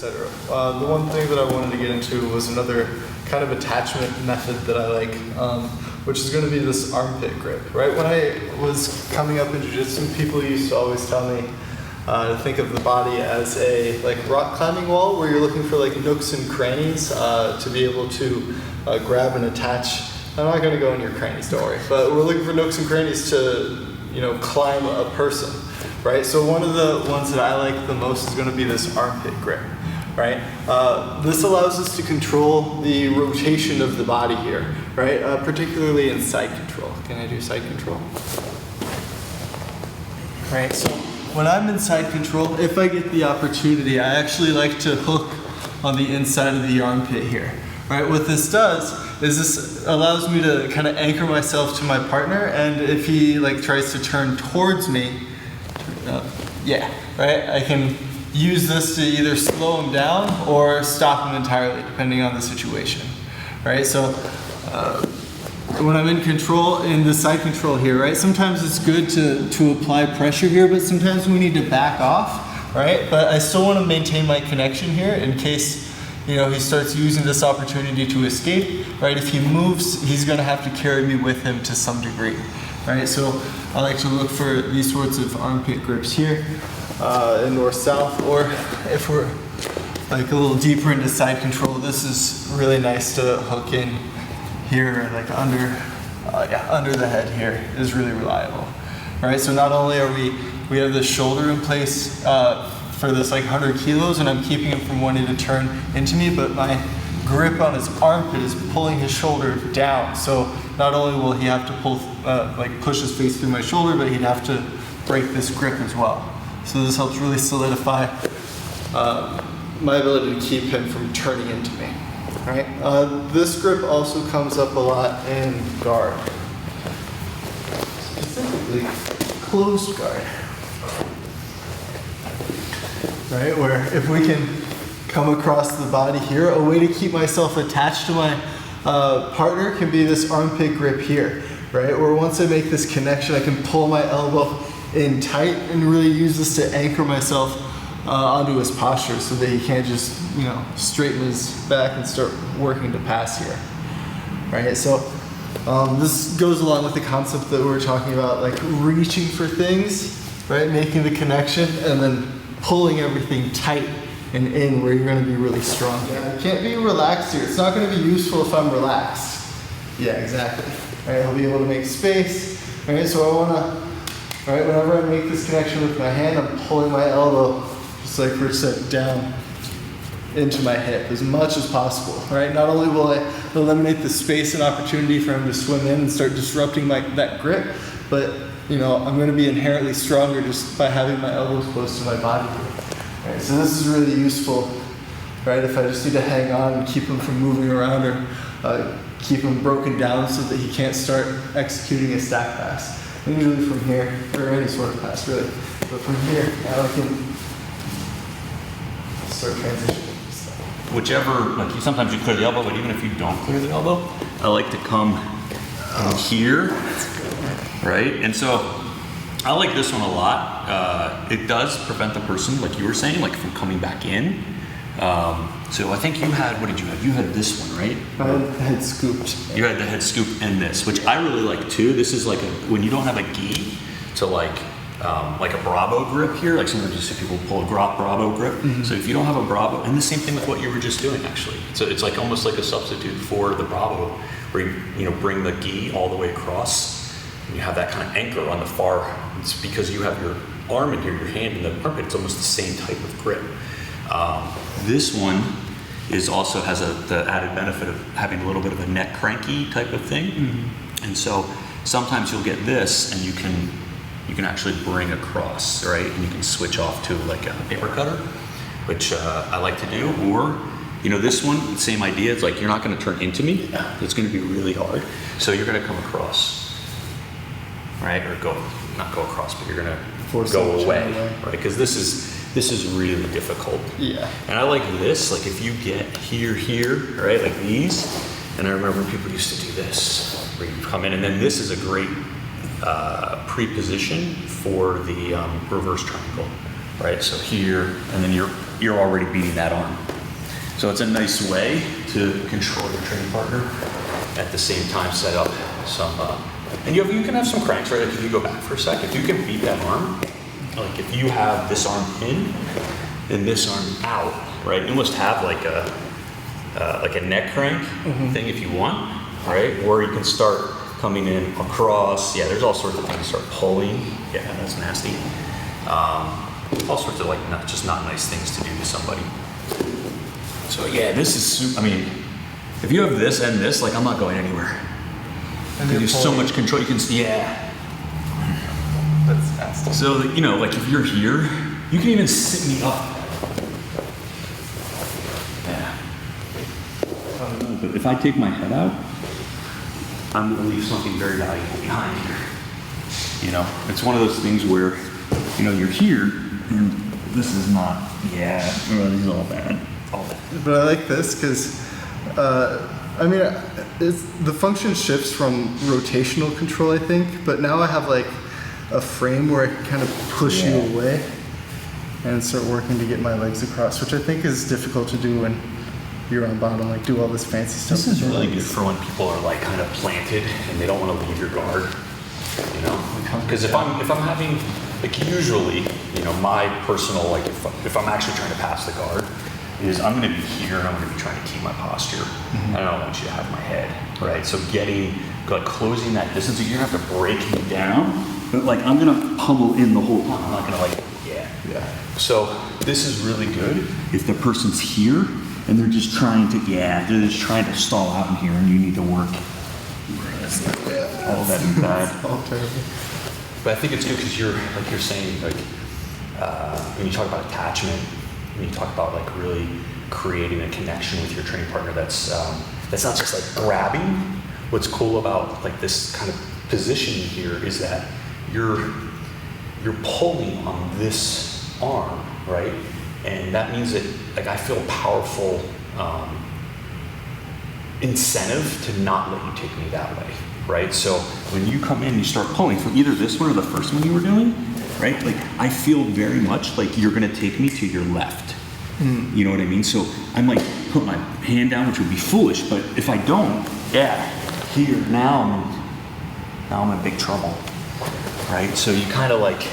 etc. The one thing that I wanted to get into was another kind of attachment method that I like, which is going to be this armpit grip, right? When I was coming up in jiu-jitsu, people used to always tell me to think of the body as a rock climbing wall where you're looking for nooks and crannies to be able to grab and attach. I'm not going to go in your crannies, don't worry, but we're looking for nooks and crannies to climb a person, right? So one of the ones that I like the most is going to be this armpit grip, right? This allows us to control the rotation of the body here, right? Particularly in side control. Can I do side control? Right, so when I'm in side control, if I get the opportunity, I actually like to hook on the inside of the armpit here. Right, what this does is this allows me to kind of anchor myself to my partner, and if he tries to turn towards me, I can use this to either slow him down or stop him entirely, depending on the situation. Right, so when I'm in control, in the side control here, right, sometimes it's good to apply pressure here, but sometimes we need to back off, right? But I still want to maintain my connection here in case he starts using this opportunity to escape, right? If he moves, he's going to have to carry me with him to some degree, right? So I like to look for these sorts of armpit grips here, in north-south, or if we're a little deeper into side control, this is really nice to hook in here, under the head here is really reliable, right? So not only are we have the shoulder in place for this 100 kilos, and I'm keeping him from wanting to turn into me, but my grip on his armpit is pulling his shoulder down. So not only will he have to pull, push his face through my shoulder, but he'd have to break this grip as well. So this helps really solidify my ability to keep him from turning into me. All right. This grip also comes up a lot in guard, specifically closed guard. Right, where if we can come across the body here, a way to keep myself attached to my partner can be this armpit grip here, right? Where once I make this connection, I can pull my elbow in tight and really use this to anchor myself onto his posture so that he can't just, straighten his back and start working to pass here, right? So this goes along with the concept that we were talking about, reaching for things, right? Making the connection and then pulling everything tight and in where you're going to be really strong. Yeah, I can't be relaxed here. It's not going to be useful if I'm relaxed. Yeah, exactly. All right, I'll be able to make space. All right, so I want to, all right, whenever I make this connection with my hand, I'm pulling my elbow, just like Rich said, down into my hip as much as possible. All right, not only will I eliminate the space and opportunity for him to swim in and start disrupting that grip, but I'm going to be inherently stronger just by having my elbows close to my body here. All right, so this is really useful, right? If I just need to hang on and keep him from moving around, or keep him broken down so that he can't start executing a stack pass. And usually from here, or any sort of pass really, but from here, now I can start transitioning. Whichever, sometimes you clear the elbow, but even if you don't clear the elbow, I like to come here. Right, and so I like this one a lot. It does prevent the person, like you were saying, from coming back in. So I think you had, what did you have? You had this one, right? I had the head scooped. You had the head scoop and this, which I really like too. This is when you don't have a gi to a Bravo grip here, sometimes you see people pull a Bravo grip. Mm-hmm. So if you don't have a Bravo, and the same thing with what you were just doing actually. So it's almost like a substitute for the Bravo, where you bring the gi all the way across. You have that kind of anchor on the far, it's because you have your arm in here, your hand in the armpit, it's almost the same type of grip. This one also has the added benefit of having a little bit of a neck cranky type of thing. Mm-hmm. And so sometimes you'll get this and you can actually bring across, right? And you can switch off to a paper cutter, which I like to do, or this one, same idea, it's you're not gonna turn into me, it's gonna be really hard. So you're gonna come across, right? Or not go across, but you're gonna go away, right? Because this is really difficult. Yeah. And I like this, if you get here, right? Like these, and I remember people used to do this, where you come in, and then this is a great pre-position for the reverse triangle. right? So here, and then you're already beating that arm. So it's a nice way to control your training partner. At the same time, set up some, and you can have some cranks, right? Like if you go back for a sec, if you can beat that arm, like if you have this arm in and this arm out, right? You almost have like a neck crank thing if you want, right? Or you can start coming in across. Yeah, there's all sorts of things. Start pulling. Yeah, that's nasty. All sorts of like not nice things to do to somebody. So yeah, this is. I mean, if you have this and this, like I'm not going anywhere. And there's so much control. You can see. Yeah. That's nasty. So like if you're here, you can even sit me up. Yeah. But if I take my head out, I'm going to leave something very valuable behind here. It's one of those things where, you're here, and this is not, this is all bad. All bad. But I like this because, the function shifts from rotational control, I think, but now I have like a frame where I can kind of push you away and start working to get my legs across, which I think is difficult to do when you're on bottom, like do all this fancy stuff. This is really good for when people are like kind of planted and they don't want to leave your guard, Because if I'm having, like usually, my personal, like if I'm actually trying to pass the guard, is I'm going to be here and I'm going to be trying to keep my posture. I don't want you to have my head, right? So closing that distance, you're going to have to break me down, but like I'm going to pummel in the whole time. I'm not going to So this is really good if the person's here and they're just trying to stall out in here and you need to work. All that inside. All terrible. But I think it's good because you're saying, like, when you talk about attachment, when you talk about like really creating a connection with your training partner, that's not just like grabbing. What's cool about like this kind of positioning here is that you're pulling on this arm, right? And that means that like I feel powerful incentive to not let you take me that way, right? So when you come in, you start pulling from either this one or the first one you were doing, right? Like I feel very much like you're gonna take me to your left. You know what I mean? So I'm like put my hand down, which would be foolish, but if I don't, here now I'm in big trouble, right? So you kind of like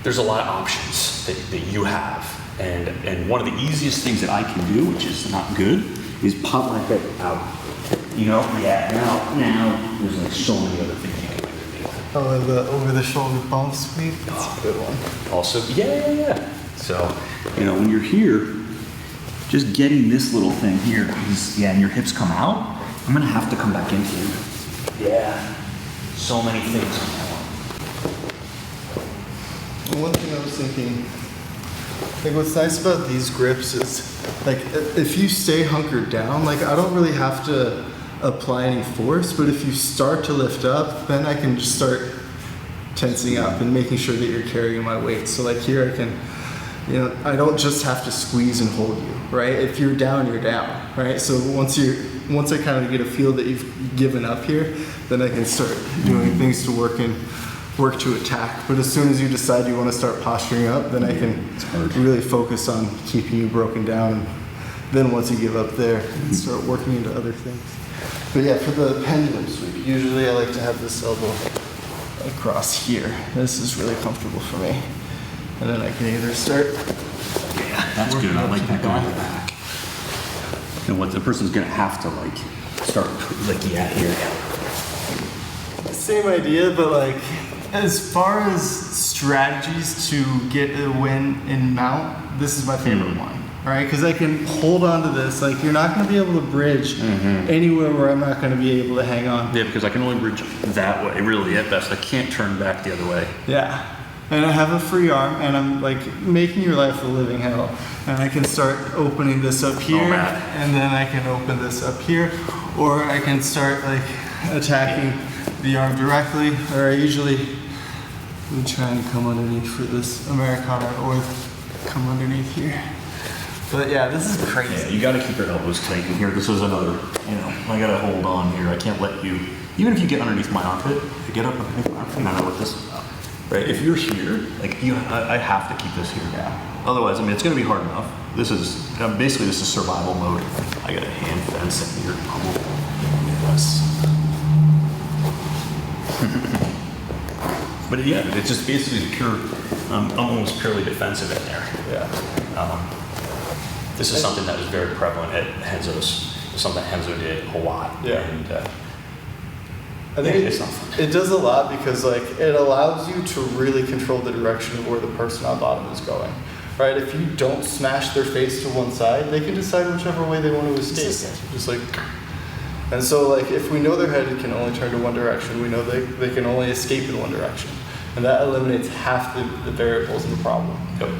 there's a lot of options that you have, and one of the easiest things that I can do, which is not good, is pop my head out. Now there's like so many other things you can do. Oh, the over the shoulder bump sweep. That's a good one. Also, So, when you're here, just getting this little thing here, and your hips come out, I'm gonna have to come back into you. So many things on that one. One thing I was thinking, like what's nice about these grips is, like if you stay hunkered down, like I don't really have to apply any force, but if you start to lift up, then I can just start tensing up and making sure that you're carrying my weight. So like here I can, I don't just have to squeeze and hold you, right? If you're down, right? So once I kind of get a feel that you've given up here, then I can start doing things to work to attack. But as soon as you decide you want to start posturing up, then I can really focus on keeping you broken down. And then once you give up there, you can start working into other things. But yeah, for the pendulum sweep, usually I like to have this elbow across here. This is really comfortable for me. And then I can either start. That's good. I like that going back. And what the person's gonna have to like start here. Same idea, but like as far as strategies to get a win in mount, this is my favorite one. Right? Because I can hold on to this. Like you're not going to be able to bridge anywhere where I'm not going to be able to hang on. Yeah, because I can only bridge that way, really, at best. I can't turn back the other way. Yeah. And I have a free arm, and I'm like making your life a living hell. And I can start opening this up here, and then I can open this up here, or I can start like attacking the arm directly, or I usually would try and come underneath for this Americana, or come underneath here. But yeah, this is crazy. Yeah, you got to keep your elbows tight in here. This is another, I got to hold on here. I can't let you, even if you get underneath my armpit, if you get up underneath my armpit, I know what this is about. right? If you're here, like I have to keep this here. Yeah. Otherwise, I mean, it's going to be hard enough. This is basically this is survival mode. I got a hand fence in here. Yes. But yeah, it's just basically pure, almost purely defensive in there. Yeah. This is something that was very prevalent at Henzo's. Something Henzo did a lot. Yeah. And I think it's not fun. it does a lot because like it allows you to really control the direction of where the person on bottom is going. Right? If you don't smash their face to one side, they can decide whichever way they want to escape. Just like, and so like if we know their head can only turn to one direction, we know they can only escape in one direction, and that eliminates half the variables in the problem. Yep.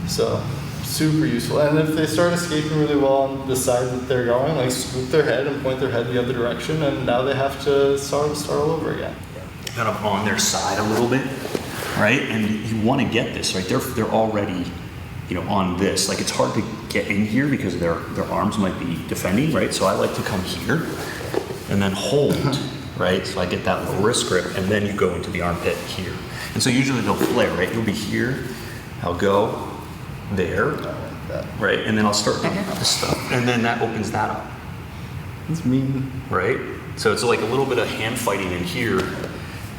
So super useful. And if they start escaping really well on the side that they're going, like scoop their head and point their head the other direction, and now they have to start all over again. Kind of on their side a little bit, right? And you want to get this, right? They're already, on this. Like it's hard to get in here because their arms might be defending, right? So I like to come here and then hold, right? So I get that little wrist grip, and then you go into the armpit here. And so usually they'll flare, right? You'll be here, I'll go there, Like that. right? And then I'll start picking up this stuff, and then that opens that up. It's mean. Right? So it's like a little bit of hand fighting in here.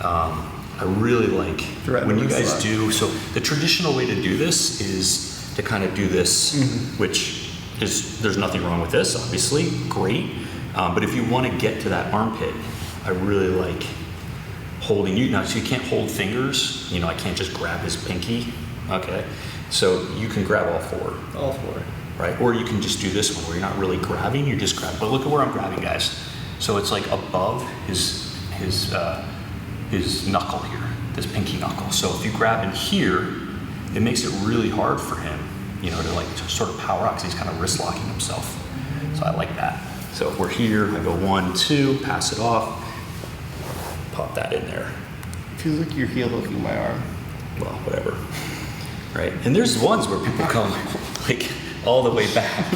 I really like when you guys do, so the traditional way to do this is to kind of do this, which is, there's nothing wrong with this, obviously, great. But if you want to get to that armpit, I really like holding you. Now, so you can't hold fingers, I can't just grab his pinky, okay? So you can grab all four. All for it. Right? Or you can just do this one where you're not really grabbing, you're just grabbing. But look at where I'm grabbing, guys. So it's like above his knuckle here, this pinky knuckle. So if you grab in here, it makes it really hard for him, to sort of power out because he's kind of wrist locking himself. So I like that. So if we're here, I go 1, 2, pass it off, pop that in there. Feels like you're heel hooking my arm. Well, whatever. Right? And there's ones where people come like all the way back,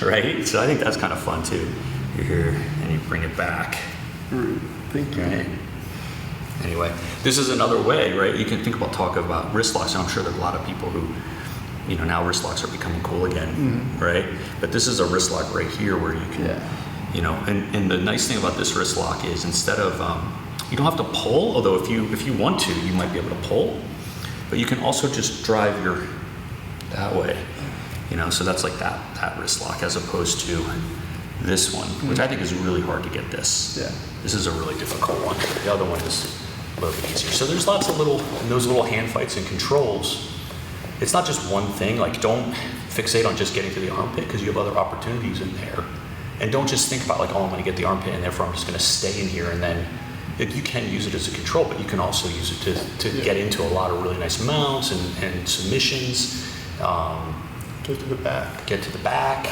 right? So I think that's kind of fun too. You're here and you bring it back. Thank you. Right? Anyway, this is another way, right? You can talk about wrist locks. And I'm sure there are a lot of people who, now wrist locks are becoming cool again, right? But this is a wrist lock right here where you can, and the nice thing about this wrist lock is instead of, you don't have to pull, although if you want to, you might be able to pull, but you can also just drive that way, so that's like that wrist lock as opposed to this one, which I think is really hard to get this. Yeah. This is a really difficult one. The other one is a little bit easier. So there's lots of those little hand fights and controls. It's not just one thing. Like don't fixate on just getting to the armpit because you have other opportunities in there. And don't just think about like, oh, I'm going to get the armpit and therefore I'm just going to stay in here. And then you can use it as a control, but you can also use it to get into a lot of really nice mounts and submissions. Get to the back. Get to the back,